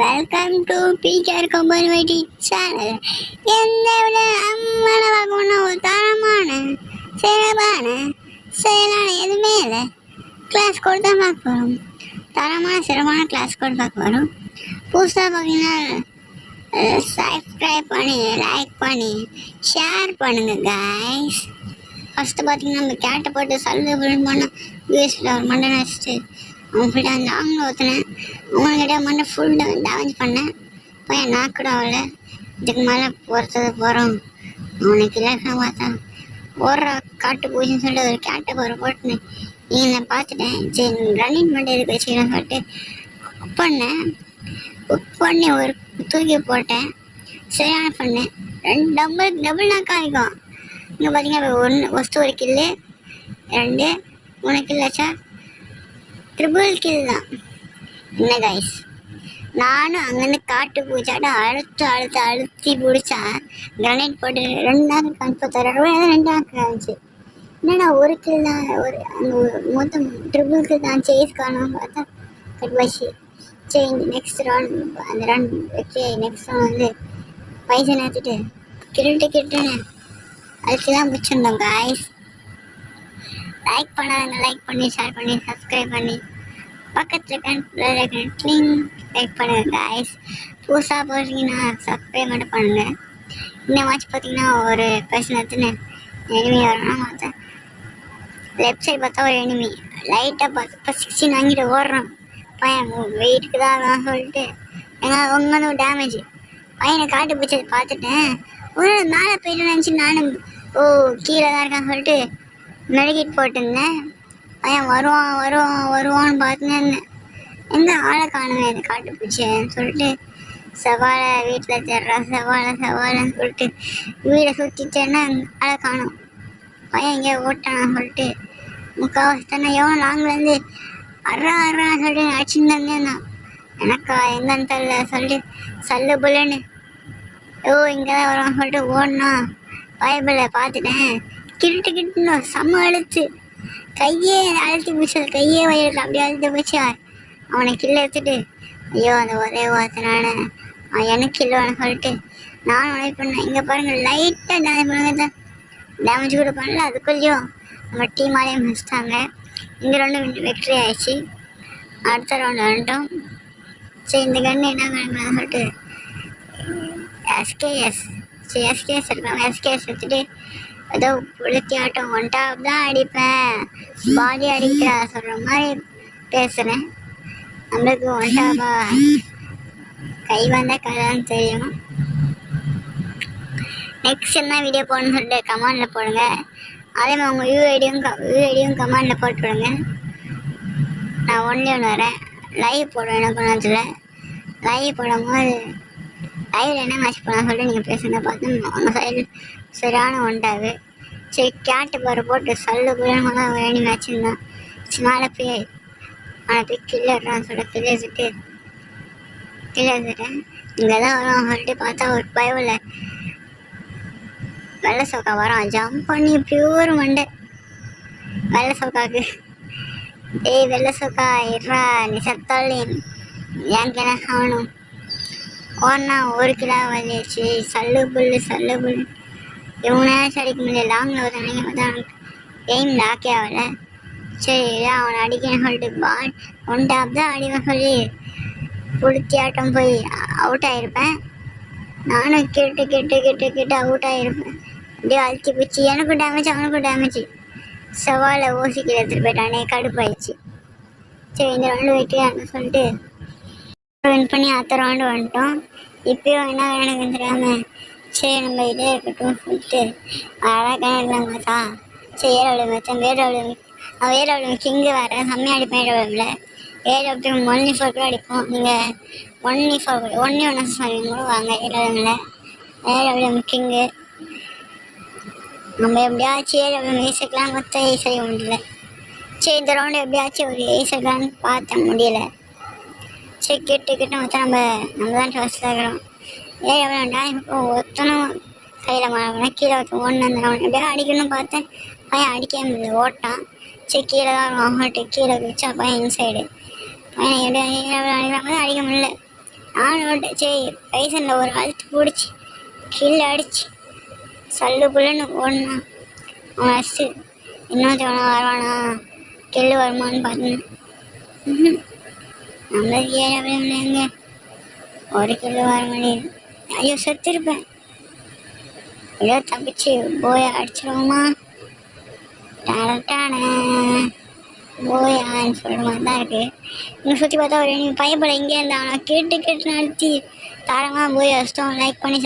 Welcome to PKR company channel. எந்த விட அம்மனவாக ஒரு தரமான சிறப்பான செயலான எதுவுமே இல்லை. கிளாஸ் கோட் தான் பார்க்க போகிறோம். தரமான சிறப்பான கிளாஸ் கோட் பார்க்க வரோம். புதுசாக பார்த்தீங்கன்னா சப்ஸ்கிரைப் பண்ணி லைக் பண்ணி ஷேர் பண்ணுங்க கைஸ். ஃபஸ்ட்டு பார்த்தீங்கன்னா நம்ம கேட்டை போட்டு சல்லு ஃபுல் பண்ண யூஎஸில் ஒரு மண்டை வச்சுட்டு அவன் ஃபுல்லாக அந்த ஆங்கில ஊற்றினேன். அவங்கக்கிட்ட மண்டை ஃபுல் டேமேஜ் பண்ணேன். பையன் நாக்கூட அவளை இதுக்கு மேலே போகிறோம் அவனுக்கு இலக்கணம் பார்த்தா ஓடுற காட்டு பூச்சின்னு சொல்லிட்டு ஒரு கேட்டை போகிற போட்டுனேன். நீங்கள் நான் பார்த்துட்டேன். சரி ரன்னிங் பண்ணி எதுக்கு வச்சுக்கலாம்னு சொல்லிட்டு குக் பண்ணி ஒரு தூக்கி போட்டேன். சரியான பண்ணேன். டபுள் நாக்கா இருக்கும். இங்கே பார்த்தீங்கன்னா ஒன்று ஒரு கில்லு 2 3 கில்லாச்சா ட்ரிபிள் கில் தான். என்ன கைஸ், நானும் அங்கேருந்து காட்டு பூச்சாட்ட அழுத்தி பிடிச்சா கிரனைட் போட்டு 2 நாக்கு கன்ஃபர்த்தாரு 2 நாக்கு ஆச்சு. என்னடா ஒரு கில் தான், ஒரு மொத்தம் ட்ரிபிள் கில் தான். சேஸ் காணும் பார்த்தா கட் வச்சு. சரி நெக்ஸ்ட் ரவுண்ட் அந்த ரவுண்ட் வச்சு நெக்ஸ்ட் ரவுண்ட் வந்து பைசா நேர்த்துட்டு கிட்டுன்னு அதுக்கு தான் பிடிச்சிருந்தோம் கைஸ். லைக் பண்ணாங்க, லைக் பண்ணி ஷேர் பண்ணி சப்ஸ்கிரைப் பண்ணி பக்கத்தில் லைக் பண்ணுங்க கைஸ். புதுசாக போகிறீங்கன்னா சப்ஸ்கிரைப் மட்டும் பண்ணுங்கள். இந்த வாட்ச் பார்த்தீங்கன்னா ஒரு பர்சன் எடுத்துன்னு எனிமி வரணும். பார்த்தா லெஃப்ட் சைட் பார்த்தா ஒரு எனிமி லைட்டாக பார்த்து இப்போ 16 வாங்கிட்டு ஓடுறான். பையன் வெயிட்டுக்கு தான் சொல்லிட்டு உங்க டேமேஜ் பையனை காட்டு பிடிச்சது பார்த்துட்டேன். ஒரு மேலே போயிட்டு நினச்சி நானும் கீழே தான் இருக்கான்னு சொல்லிட்டு மெடிக்கேட் போட்டிருந்தேன். பையன் வருவான்னு பார்த்துன்னு இருந்தேன். எந்த ஆளை காணுவேன் இதை காட்டு பிடிச்சேன்னு சொல்லிட்டு சவாலை வீட்டில் தேடுறா சவாலைன்னு சொல்லிட்டு வீடை சுற்றிட்டேன்னா ஆளை காணும். பையன் எங்கேயோ ஓட்டானான்னு சொல்லிட்டு முக்கால்வாசி தானே எவ்வளோ லாங்லேருந்து அறான்னு சொல்லிட்டு அடிச்சுன்னு தந்தேன். எனக்கா எங்கன்னு தெரியல சொல்லிட்டு சல்லு புல்லுன்னு இங்கே தான் வருவான்னு சொல்லிட்டு ஓடனா பைபிளை பார்த்துட்டேன். கிட்டுன்னு செம்ம அழுத்து கையே அழுத்தி பிடிச்சது. கையே வயிறு அப்படியே அழுத்தி போச்சு. அவனை கில்ல எடுத்துட்டு ஐயோ அந்த ஒரே வார்த்தைனால அவன் எனக்கு கில்லுவான்னு சொல்லிட்டு நானும் உடனே பண்ணேன். இங்கே பாருங்கள் லைட்டாக டேமேஜ் பண்ணுங்க தான் டேமேஜ் கூட பண்ணல. அதுக்குள்ளேயும் நம்ம டீமாலேயே முடிச்சிட்டாங்க. இந்த ரவுண்டு வெக்ட்ரி ஆயிடுச்சு. அடுத்த ரவுண்டு வந்துட்டோம். சரி இந்த கன்று என்ன பண்ணுங்கன்னு சொல்லிட்டு எஸ்கேஎஸ் இருக்காங்க. எஸ்கேஎஸ் எடுத்துட்டு ஏதோ புளுத்தி ஆட்டம் ஒன்டாப் தான் அடிப்பேன் பாடி அடிக்கிறா சொல்கிற மாதிரி பேசுகிறேன். நம்மளுக்கு ஒன்டாப்பா கை வந்த கதைன்னு தெரியும். நெக்ஸ்ட் என்ன வீடியோ போடணும்னு சொல்லிட்டு கமெண்டில் போடுங்க. அதே மாதிரி உங்கள் யூஐடியும் கமெண்டில் போட்டு விடுங்க. நான் ஒன்று வரேன் லைவ் போடுவேன். என்ன பண்ணதில்ல லைவ் போடும்போது லைவில் என்ன மேட்ச் போடலாம் சொல்லிட்டு நீங்கள் பேசுங்க. பார்த்து அவங்க சைடு சரியான ஒன்றாது. சரி கேட்டு போட்டு சல்லு புரியணுமா வேணி மேட்ச் இருந்தான். மேலே போய் கில்லறான்னு சொல்லிட்டு கிள்ளிட்டேன். இங்கே தான் வரும் சொல்லிட்டு பார்த்தா ஒரு பயவில் வெள்ளை சோக்கா வரான். ஜம்ப் பண்ணி பியூர் மண்டை வெள்ளை சோக்காவுக்கு. வெள்ளை சோக்கா இருறா நீ சத்தாலேன் எனக்கு என்ன ஆகணும். ஓடனா 1 கிலோ வந்துடுச்சு. சல்லு புல்லு இவனாச்சும் அடிக்க முடியல. லாங்கில் ஒரு நினைக்க தான் எய்ம் லாக்கே ஆகலை. சரி அவனை அடிக்கணும்னு சொல்லிட்டு ஒன் டாப் தான் அடிவேன் சொல்லி புளுத்தி ஆட்டம் போய் அவுட் ஆகிருப்பேன். நானும் கேட்டு அவுட் ஆகிருப்பேன். அப்படியே அழுத்தி போச்சு. எனக்கும் டேமேஜ் அவனுக்கும் டேமேஜ். சவாலை ஓசிக்கிற எடுத்துகிட்டு போயிட்டானே கடுப்பாயிடுச்சு. சரி இந்த ரவுண்டு வைக்கிறான்னு சொல்லிட்டு வின் பண்ணி அடுத்த ரவுண்டு வந்துட்டோம். இப்போயும் என்ன எனக்கு தெரியாமல் சரி நம்ம இதே இருக்கட்டும் சொல்லிட்டு அழகாக இருந்தாங்கத்தா. சரி வேறவளவு கிங்கு வேறு செம்மையாக அடிப்பேன். ஏழு 1-4 கூட அடிப்போம். நீங்கள் 1-4 சொல்லுங்க கூட வாங்க. ஏழு கிங்கு நம்ம எப்படியாச்சும் 7 ஏசக்கலாம் மொத்தம் செய்ய முடியல. சரி இந்த ரவுண்டு எப்படியாச்சும் ஒரு ஏசக்கலான்னு பார்த்த முடியல. சரி கிட்ட மொத்தம் நம்ம தான் ஃபஸ்ட்டில் இருக்கிறோம். எவ்வளோண்டா இப்போ ஒத்தனும் கையில் மாறினா கீழே ஒன்று அந்த ரவுண்ட் எப்படியா அடிக்கணும்னு பார்த்தேன். பையன் அடிக்க முடியல ஓட்டான். சரி கீழே தான் அவங்கள்ட்ட கீழே வச்சா பையன் இன்சைடு பையன் எப்படியா அடிக்க முடியல. நானும் சரி பைசனில் ஒரு அழுத்து பிடிச்சி கீழே அடிச்சு சல்லு புல்லுன்னு ஓடனா அவன் அடிச்சு இன்னொருத்தவனா வருவானா கெல்லு வருமானு பார்த்தேன். நம்மளுக்கு ஏழாங்க ஒரு கிலோ வர முடியாது. ஐயோ செத்துருப்பேன். ஏதோ தப்பிச்சு போய் அடிச்சிருவோமா டேரக்டான போயான்னு சொல்கிற மாதிரி தான் இருக்குது. இன்னும் சுற்றி பார்த்தா ஒரு பயப்பட இங்கே இருந்தா கேட்டு நடத்தி தாரமாக போய் அஷ்டம் லைக் பண்ணி